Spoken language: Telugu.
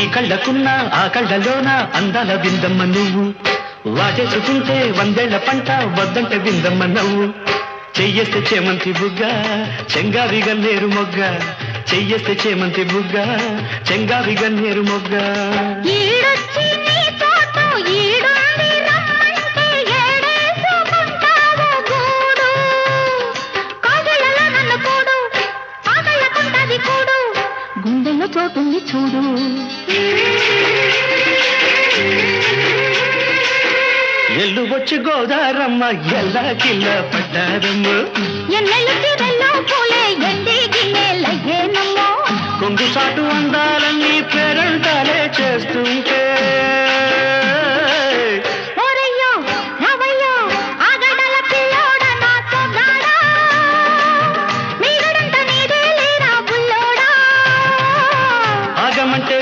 కళ్ళకున్న ఆ కళ్ళలోన అందాల విందమ్మ నువ్వు వాటేసుకుంటే వందేళ్ల పంట వద్దంటే విందమ్మ నవ్వు చెయ్యేస్తే చేమంతి బుగ్గ చెంగావి గన్నేరు మొగ్గ చెయ్యేస్తే చేమంతి బుగ్గ చెంగావి గన్నేరు మొగ్గ గుండెల్లో చోటుంది చూడు ఎల్లు వచ్చి గోదారమ్మ ఎల్లా కిల్ల పడ్డారమ్మ పూలే ఎండి గిన్నెలయ్యేనమ్మో కొంగు సాటు అందాలన్నీ